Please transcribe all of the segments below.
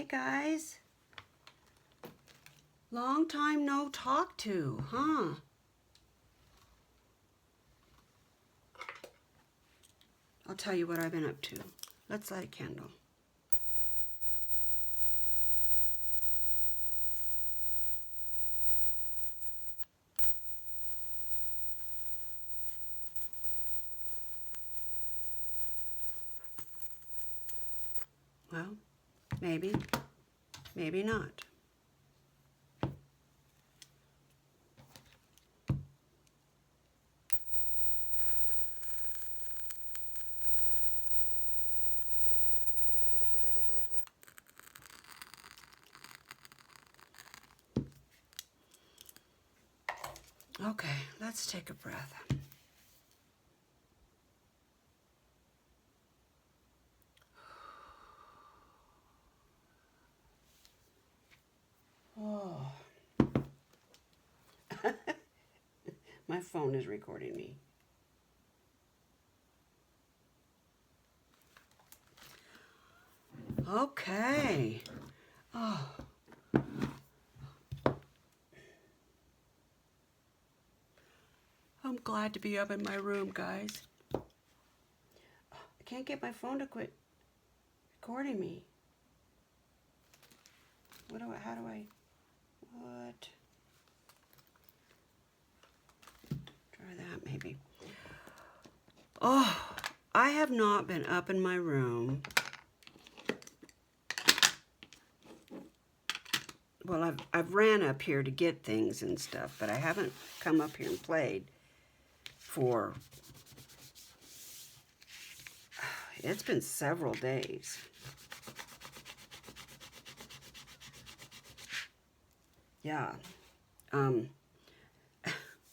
Hey guys, long time no talk to, huh? I'll tell you what I've been up to. Let's light a candle. Well, maybe, maybe not. Okay, let's take a breath. Oh. My phone is recording me. Okay. Oh. I'm glad to be up in my room, guys. I can't get my phone to quit recording me. What? Try that maybe. Oh, I have not been up in my room. Well, I've ran up here to get things and stuff, but I haven't come up here and played for, it's been several days. Yeah.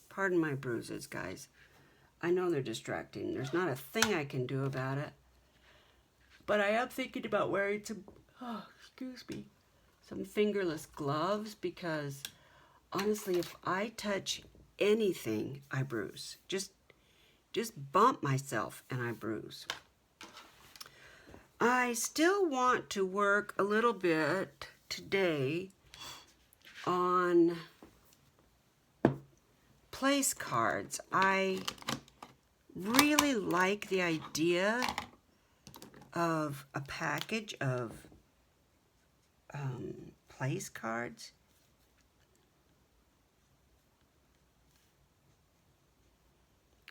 Pardon my bruises, guys. I know they're distracting. There's not a thing I can do about it. But I am thinking about wearing some, some fingerless gloves because honestly, if I touch anything, I bruise. Just bump myself and I bruise. I still want to work a little bit today on place cards. I really like the idea of a package of place cards.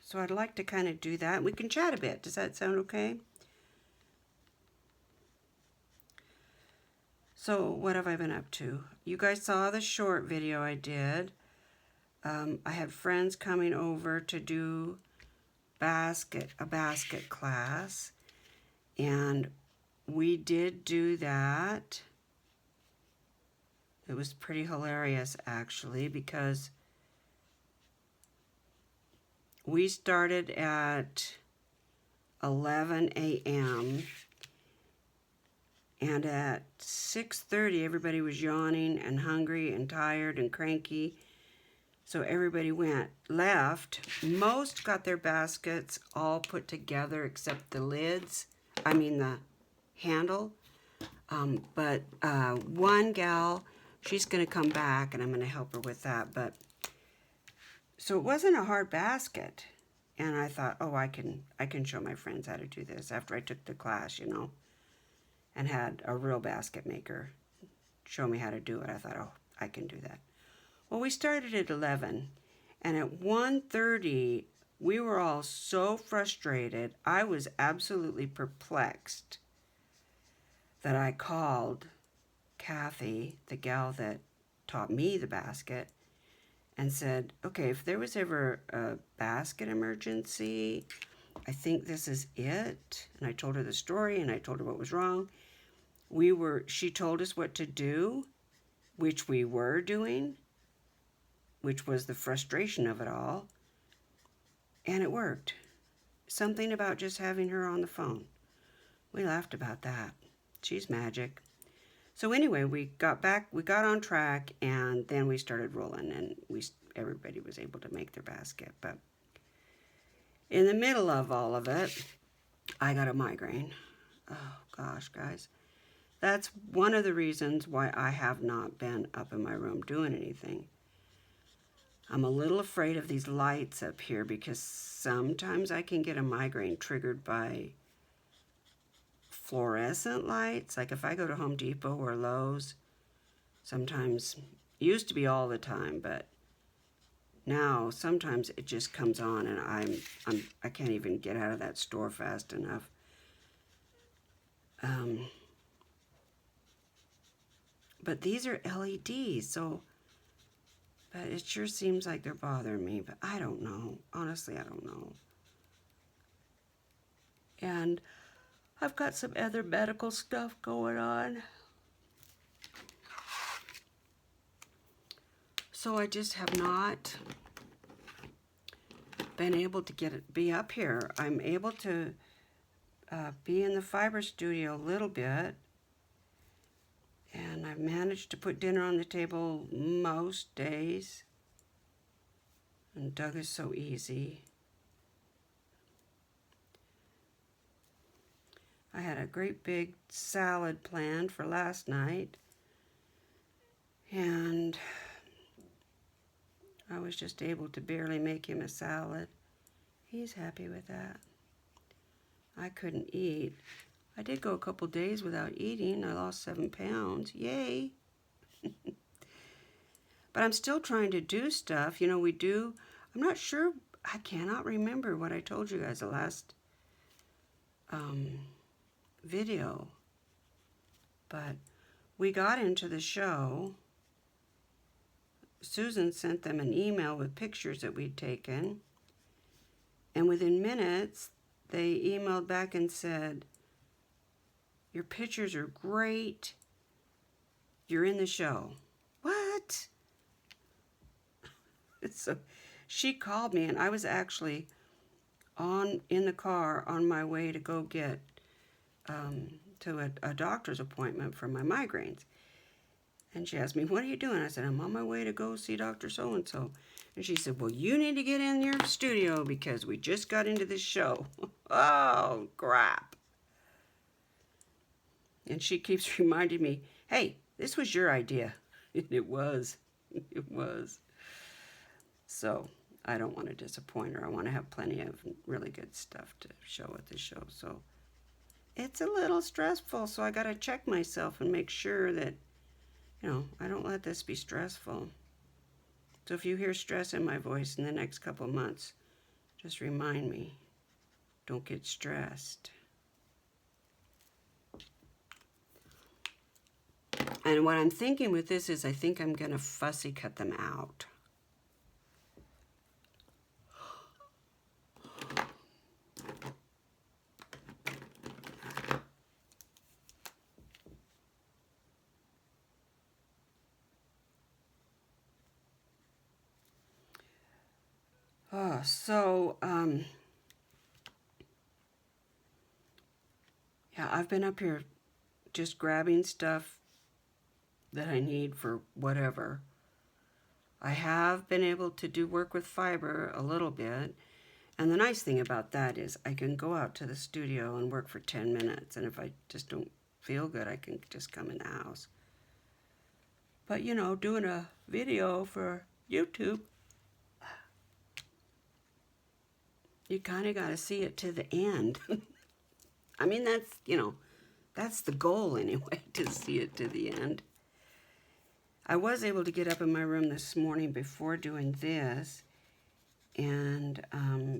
So I'd like to kind of do that. We can chat a bit. Does that sound okay? So what have I been up to? You guys saw the short video I did. I had friends coming over to do a basket class, and we did do that. It was pretty hilarious actually because we started at 11 a.m. and at 6:30 everybody was yawning and hungry and tired and cranky. So everybody left. Most got their baskets all put together except the lids, the handle. But one gal, she's gonna come back and I'm gonna help her with that. But so it wasn't a hard basket. And I thought, oh, I can show my friends how to do this after I took the class, and had a real basket maker show me how to do it. I thought, oh, I can do that. Well, we started at 11, and at 1:30, we were all so frustrated. I was absolutely perplexed that I called Kathy, the gal that taught me the basket, and said, okay, if there was ever a basket emergency, I think this is it. And I told her the story, and I told her what was wrong. She told us what to do, which we were doing, which was the frustration of it all, and it worked. Something about just having her on the phone. We laughed about that. She's magic. So anyway, we got on track, and then we started rolling, and everybody was able to make their basket. But in the middle of all of it, I got a migraine. Oh gosh, guys. That's one of the reasons why I have not been up in my room doing anything. I'm a little afraid of these lights up here because sometimes I can get a migraine triggered by fluorescent lights. Like if I go to Home Depot or Lowe's, sometimes, used to be all the time, but now sometimes it just comes on and I can't even get out of that store fast enough. But these are LEDs, so, but it sure seems like they're bothering me, but I don't know. Honestly, I don't know. And I've got some other medical stuff going on. So I just have not been able to be up here. I'm able to be in the fiber studio a little bit. And I've managed to put dinner on the table most days. And Doug is so easy. I had a great big salad planned for last night. And I was just able to barely make him a salad. He's happy with that. I couldn't eat. I did go a couple days without eating. I lost 7 pounds. Yay! But I'm still trying to do stuff. You know, I'm not sure, I cannot remember what I told you guys the last video. But we got into the show. Susan sent them an email with pictures that we'd taken. And within minutes, they emailed back and said, "Your pictures are great. You're in the show." What? So she called me, and I was actually in the car on my way to go get to a doctor's appointment for my migraines. And she asked me, "What are you doing?" I said, "I'm on my way to go see Dr. So-and-so." And she said, "Well, you need to get in your studio because we just got into this show." Oh, crap. And she keeps reminding me, "Hey, this was your idea." It was. It was. So I don't want to disappoint her. I want to have plenty of really good stuff to show at the show. So it's a little stressful. So I got to check myself and make sure that, I don't let this be stressful. So if you hear stress in my voice in the next couple of months, just remind me, don't get stressed. And what I'm thinking with this is I think I'm going to fussy cut them out. Yeah, I've been up here just grabbing stuff that I need for whatever. I have been able to do work with fiber a little bit. And the nice thing about that is I can go out to the studio and work for 10 minutes. And if I just don't feel good, I can just come in the house. But, doing a video for YouTube, you kind of got to see it to the end. I mean, that's the goal anyway, to see it to the end. I was able to get up in my room this morning before doing this and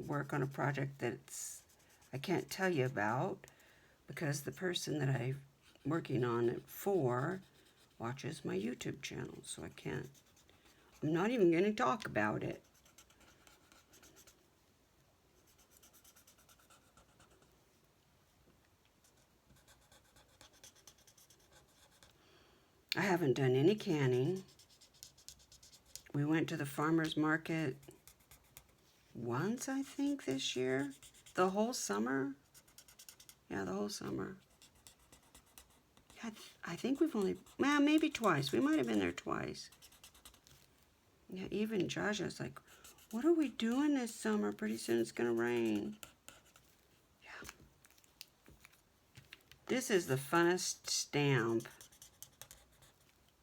work on a project that's I can't tell you about because the person that I'm working on it for watches my YouTube channel, so I'm not even going to talk about it. I haven't done any canning. We went to the farmer's market once, I think, this year. The whole summer. Yeah, the whole summer. I think we've only, maybe twice. We might have been there twice. Yeah, even Jaja's like, "What are we doing this summer? Pretty soon it's going to rain." Yeah. This is the funnest stamp.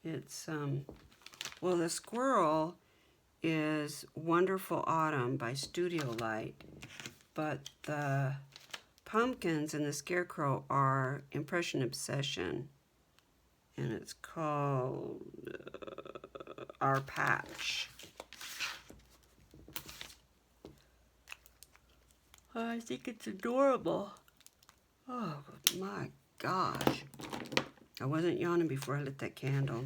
It's, well, the squirrel is Wonderful Autumn by Studio Light, but the pumpkins and the scarecrow are Impression Obsession, and it's called Our Patch. I think it's adorable. Oh my gosh. I wasn't yawning before I lit that candle.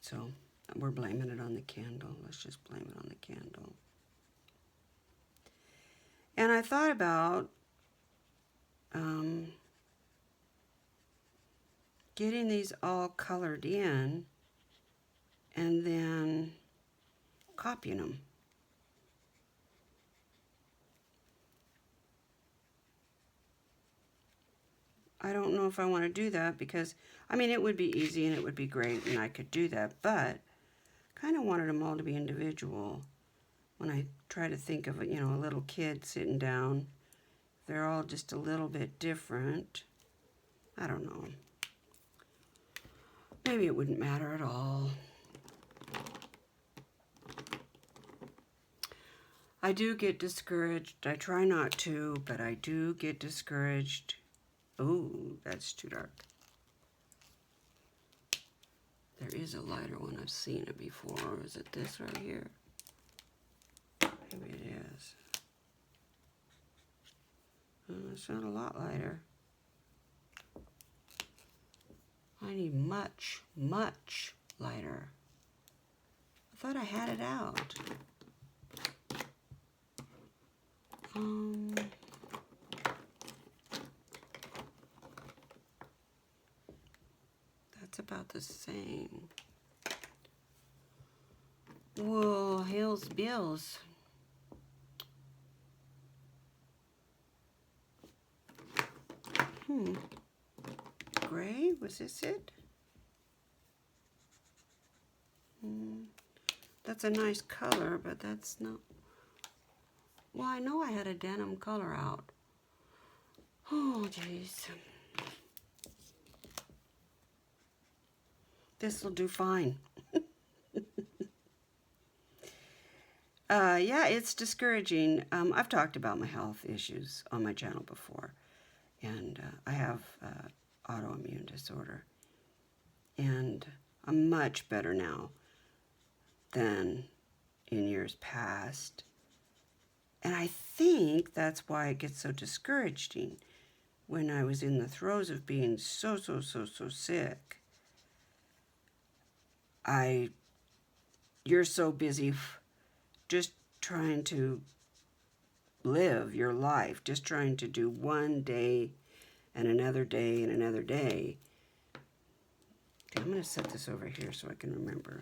So we're blaming it on the candle. Let's just blame it on the candle. And I thought about getting these all colored in and then copying them. I don't know if I want to do that because, I mean, it would be easy and it would be great and I could do that, but kind of wanted them all to be individual. When I try to think of, you know, a little kid sitting down, they're all just a little bit different. I don't know. Maybe it wouldn't matter at all. I do get discouraged. I try not to, but I do get discouraged. Ooh, that's too dark. There is a lighter one. I've seen it before. Is it this right here? Maybe it is. It's not a lot lighter. I need much, much lighter. I thought I had it out. That's about the same. Whoa, Hills Bills. Gray, was this it? That's a nice color, but that's not. Well, I know I had a denim color out. Oh, jeez. This will do fine. Yeah, it's discouraging. I've talked about my health issues on my channel before, and I have autoimmune disorder, and I'm much better now than in years past. And I think that's why it gets so discouraging. When I was in the throes of being so sick, you're so busy just trying to live your life, just trying to do one day and another day and another day. Okay, I'm going to set this over here so I can remember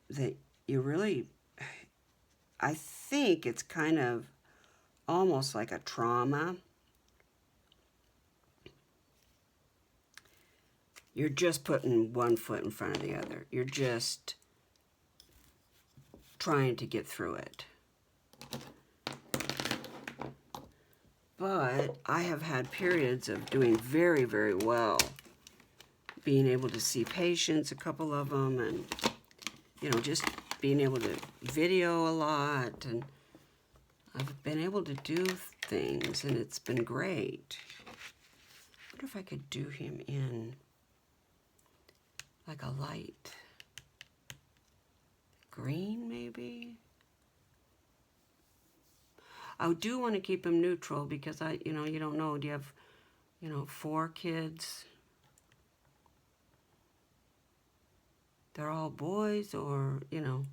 that you really, I think it's kind of almost like a trauma. You're just putting one foot in front of the other. You're just trying to get through it. But I have had periods of doing very, very well. Being able to see patients, a couple of them, and, you know, just being able to video a lot. And I've been able to do things, and it's been great. I wonder if I could do him in like a light green, maybe? I do want to keep him neutral because you know, you don't know. Do you have, you know, 4 kids? They're all boys, or, you know.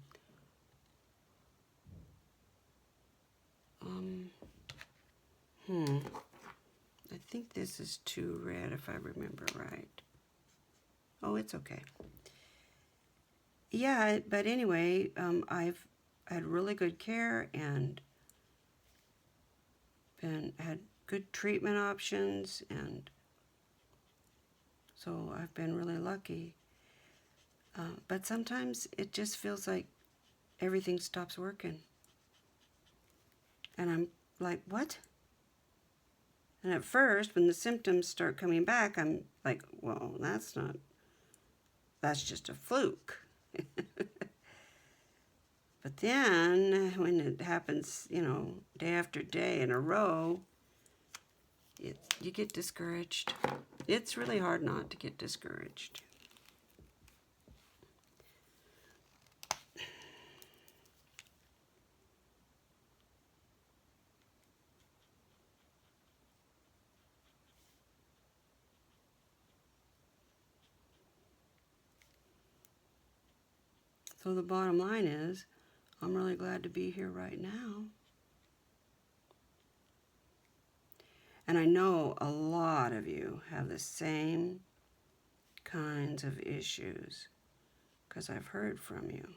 I think this is too red if I remember right. Oh, it's okay. Yeah, but anyway, I've had really good care and had good treatment options, and so I've been really lucky. But sometimes it just feels like everything stops working. And I'm like, what? And at first, when the symptoms start coming back, I'm like, well, that's just a fluke. But then, when it happens, day after day in a row, you get discouraged. It's really hard not to get discouraged. So the bottom line is, I'm really glad to be here right now. And I know a lot of you have the same kinds of issues because I've heard from you.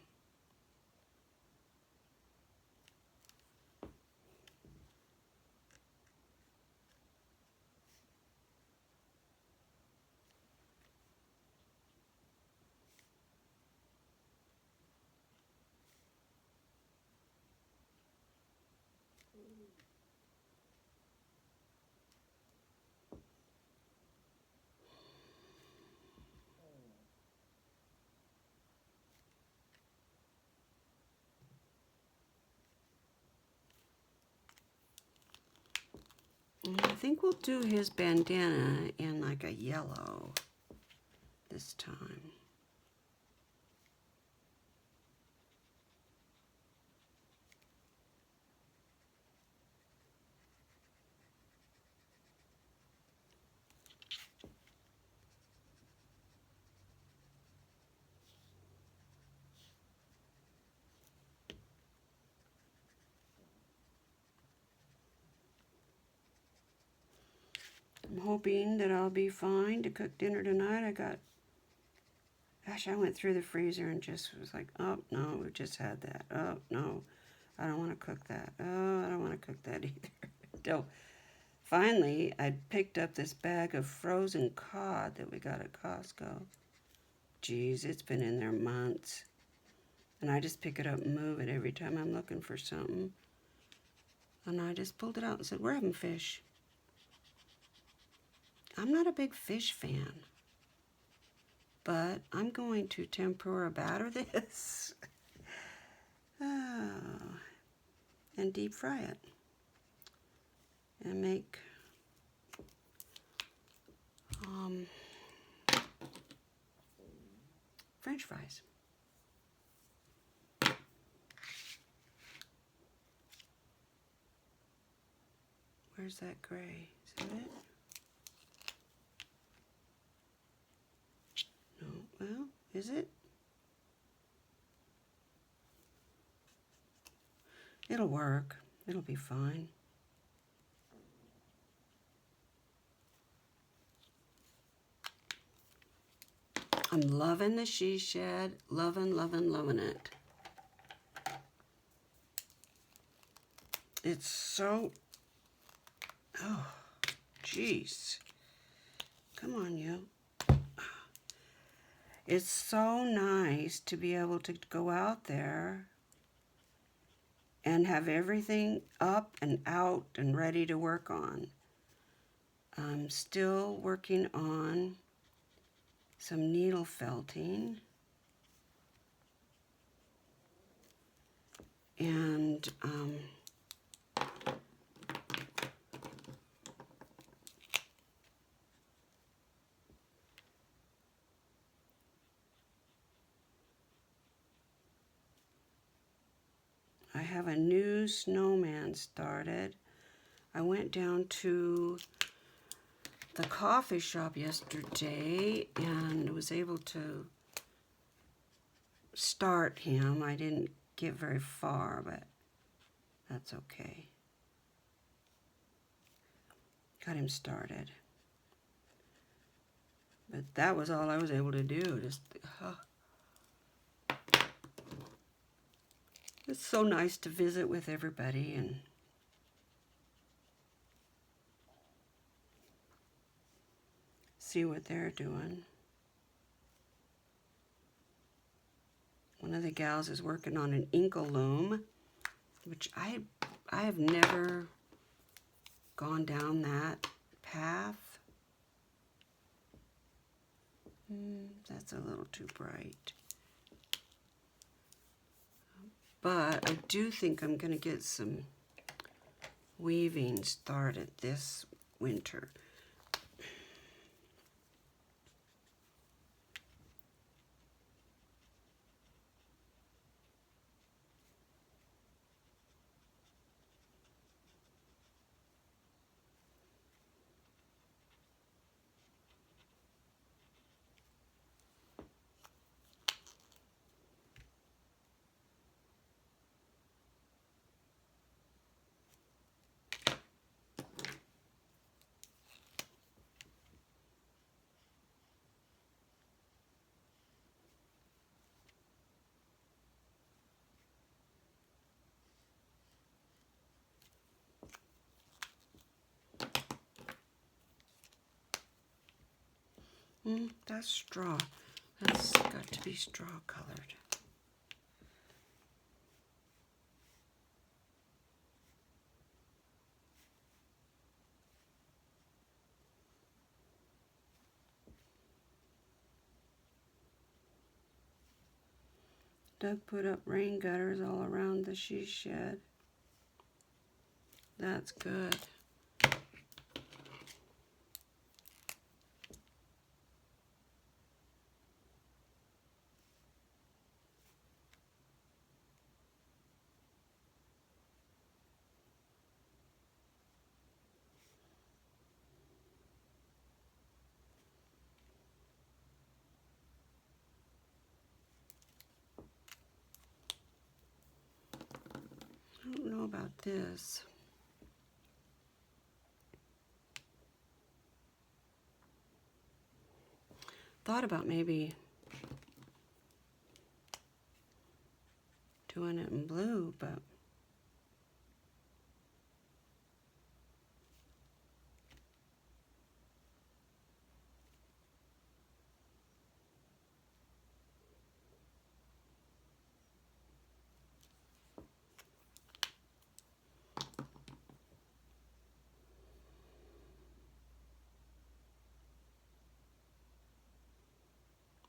And I think we'll do his bandana in like a yellow this time. I'm hoping that I'll be fine to cook dinner tonight. I went through the freezer and just was like, oh, no, we just had that. Oh, no, I don't want to cook that. Oh, I don't want to cook that either. Until finally, I picked up this bag of frozen cod that we got at Costco. Geez, it's been in there months. And I just pick it up and move it every time I'm looking for something. And I just pulled it out and said, we're having fish. I'm not a big fish fan, but I'm going to tempura batter this and deep fry it and make French fries. Where's that gray? Is that it? No. Well, is it? It'll work. It'll be fine. I'm loving the She Shed. Loving, loving, loving it. It's so... Oh, jeez. Come on, you. It's so nice to be able to go out there and have everything up and out and ready to work on. I'm still working on some needle felting. And I have a new snowman started. I went down to the coffee shop yesterday and was able to start him. I didn't get very far, but that's okay. Got him started. But that was all I was able to do. It's so nice to visit with everybody and see what they're doing. One of the gals is working on an inkle loom, which I have never gone down that Path. That's a little too bright. But I do think I'm going to get some weaving started this winter. That's straw. That's got to be straw colored. Doug put up rain gutters all around the she shed. That's good. I don't know about this. Thought about maybe doing it in blue, but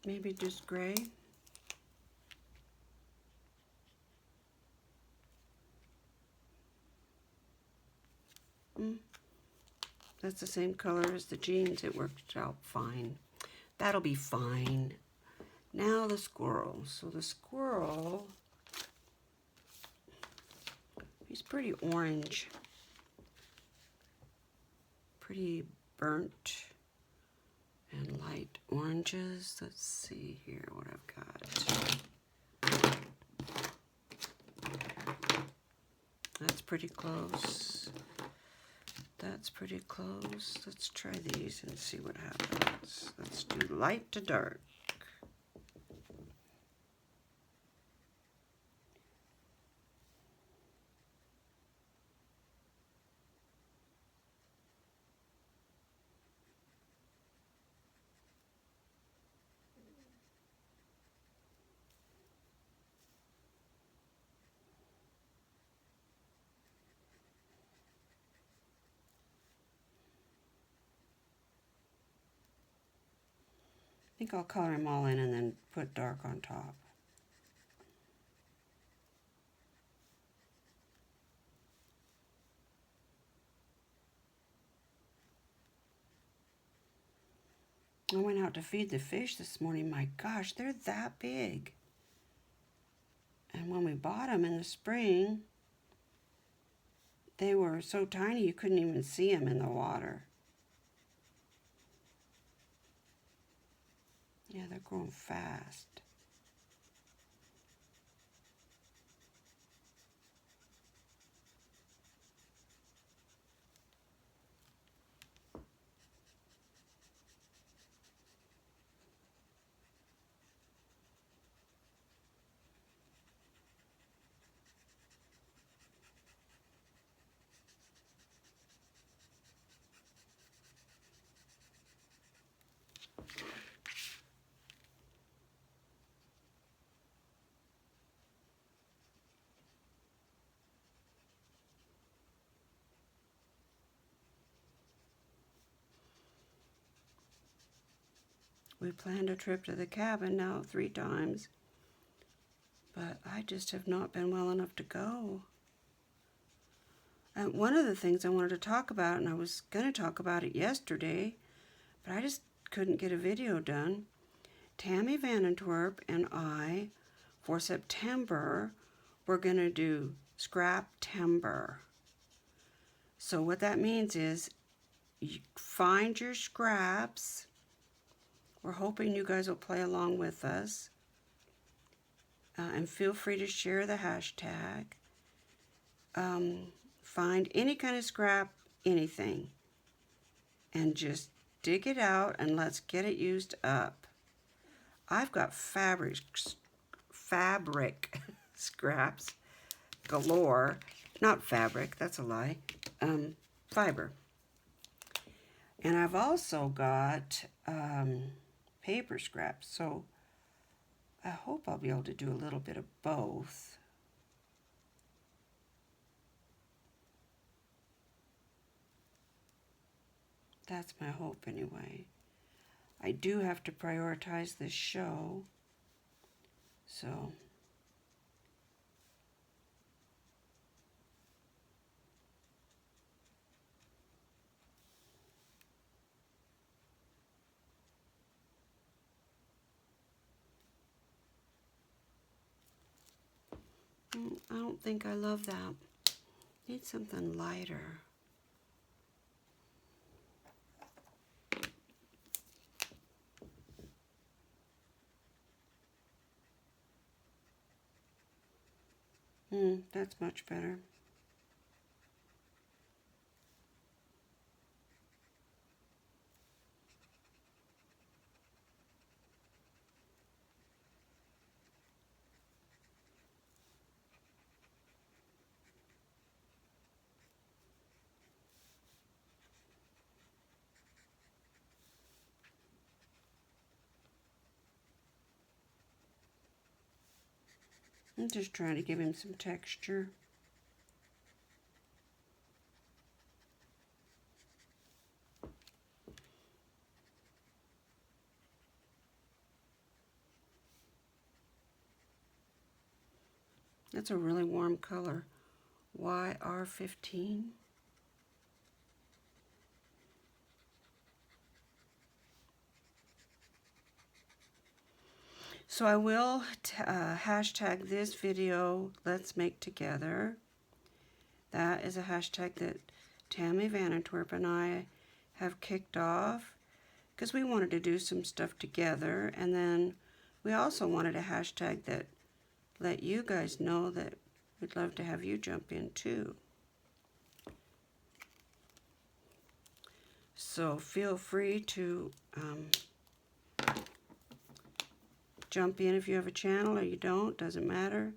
maybe just gray. That's the same color as the jeans. It worked out fine. That'll be fine. Now the squirrel. So the squirrel, he's pretty orange. Pretty burnt and light oranges. Let's see here what I've got. That's pretty close. That's pretty close. Let's try these and see what happens. Let's do light to dark. I think I'll color them all in and then put dark on top. I went out to feed the fish this morning. My gosh, they're that big. And when we bought them in the spring, they were so tiny you couldn't even see them in the water. Yeah, they're growing fast. We planned a trip to the cabin now 3 times, but I just have not been well enough to go. And one of the things I wanted to talk about, and I was going to talk about it yesterday, but I just couldn't get a video done. Tammy Vanentwerp and I, for September, we're going to do Scraptember. So what that means is you find your scraps. We're hoping you guys will play along with us. And feel free to share the hashtag. Find any kind of scrap, anything, and just dig it out and let's get it used up. I've got fabric scraps galore. Not fabric, that's a lie. Fiber. And I've also got paper scraps, so I hope I'll be able to do a little bit of both. That's my hope anyway. I do have to prioritize this show, so I don't think I love that. Need something lighter. That's much better. I'm just trying to give him some texture. That's a really warm color. YR15. So I will hashtag this video, Let's Make Together. That is a hashtag that Tammy Vanentwerp and I have kicked off because we wanted to do some stuff together, and then we also wanted a hashtag that let you guys know that we'd love to have you jump in too. So feel free to jump in if you have a channel or you don't, doesn't matter.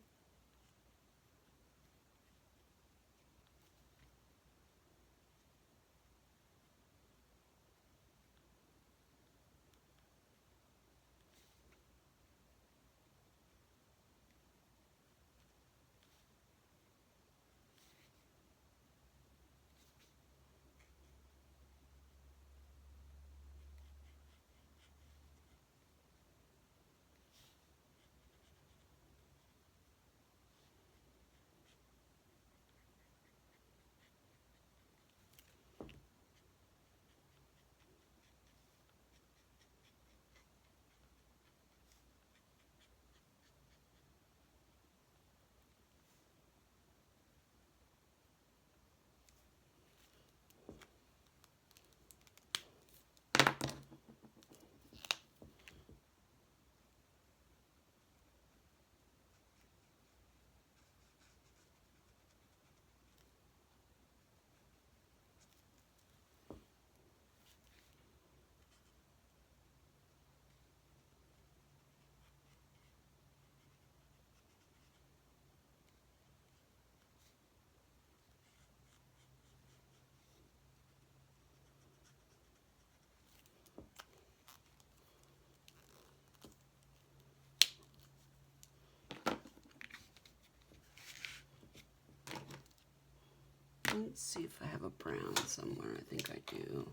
Let's see if I have a brown somewhere. I think I do.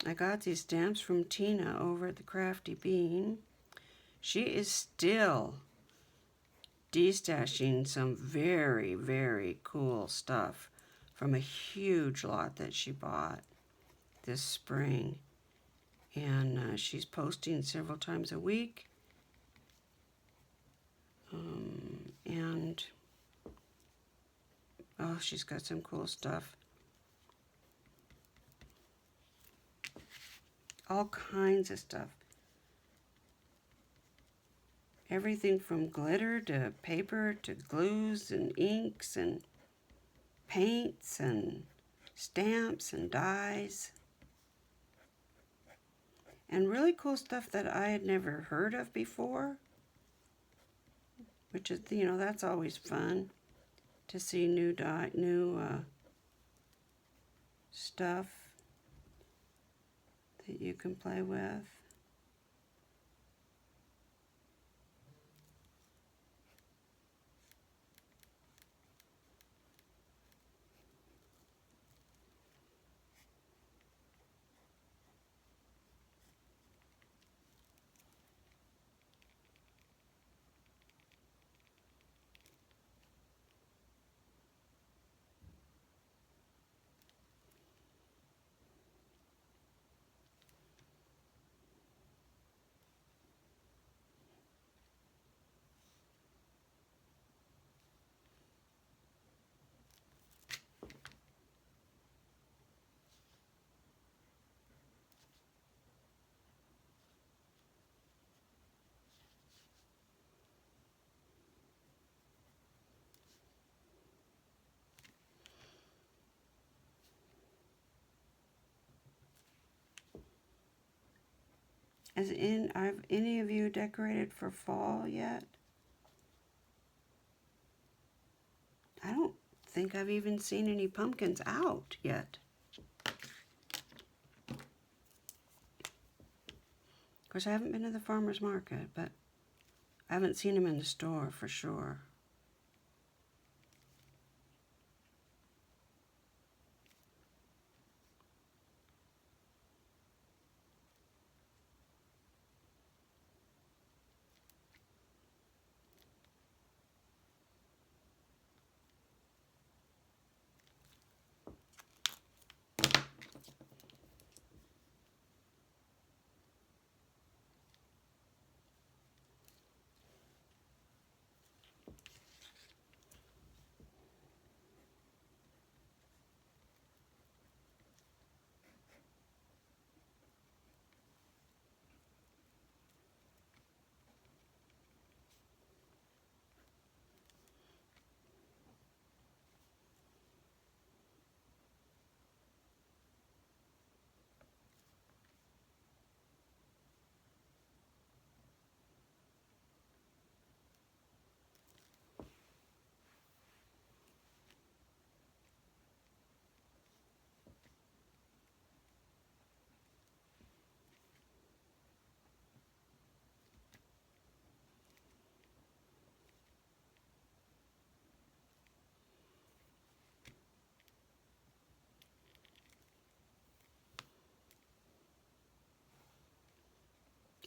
I got these stamps from Tina over at the Crafty Bean. She is still destashing some very, very cool stuff from a huge lot that she bought this spring. And she's posting several times a week. And oh, she's got some cool stuff. All kinds of stuff. Everything from glitter to paper to glues and inks and paints and stamps and dyes. And really cool stuff that I had never heard of before. Which is, you know, that's always fun to see new stuff that you can play with. Have any of you decorated for fall yet? I don't think I've even seen any pumpkins out yet. Of course, I haven't been to the farmer's market, but I haven't seen them in the store for sure.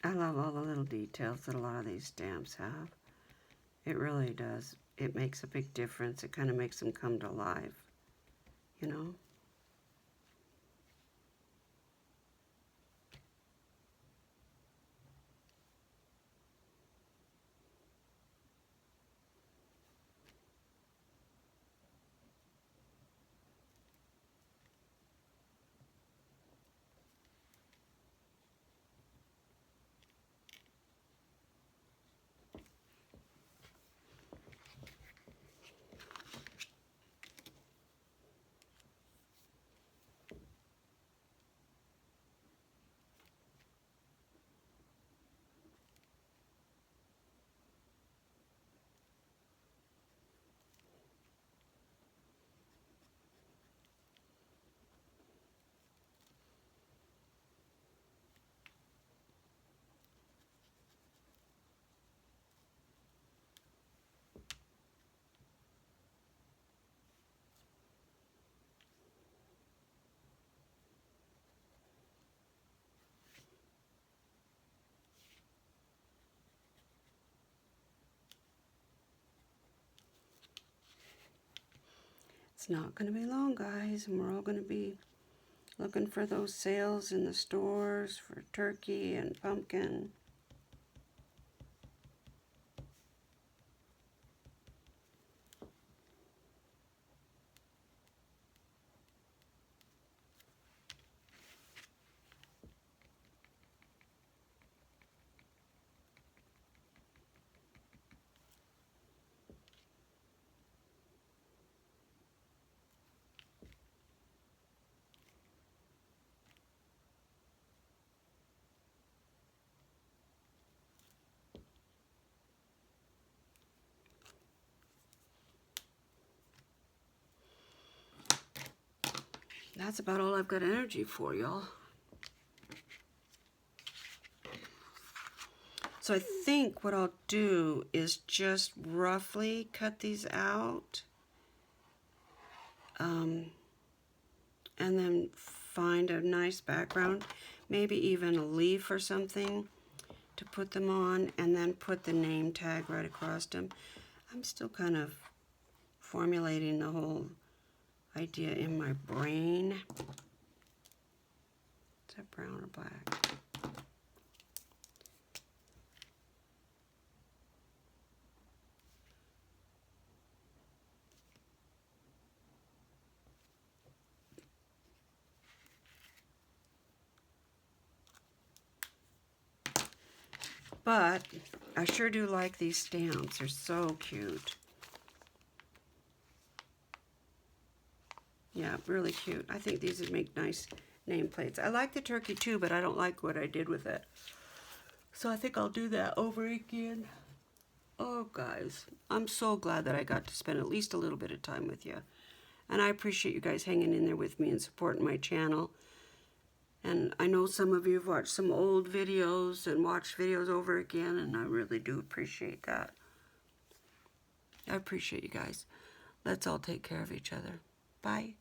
I love all the little details that a lot of these stamps have. It really does. It makes a big difference. It kind of makes them come to life, you know? It's not going to be long, guys, and we're all going to be looking for those sales in the stores for turkey and pumpkin. That's about all I've got energy for, y'all. So I think what I'll do is just roughly cut these out. And then find a nice background, maybe even a leaf or something to put them on, and then put the name tag right across them. I'm still kind of formulating the whole idea in my brain. Is that brown or black? But I sure do like these stamps. They're so cute. Yeah, really cute. I think these would make nice nameplates. I like the turkey too, but I don't like what I did with it. So I think I'll do that over again. Oh, guys, I'm so glad that I got to spend at least a little bit of time with you. And I appreciate you guys hanging in there with me and supporting my channel. And I know some of you have watched some old videos and watched videos over again, and I really do appreciate that. I appreciate you guys. Let's all take care of each other. Bye.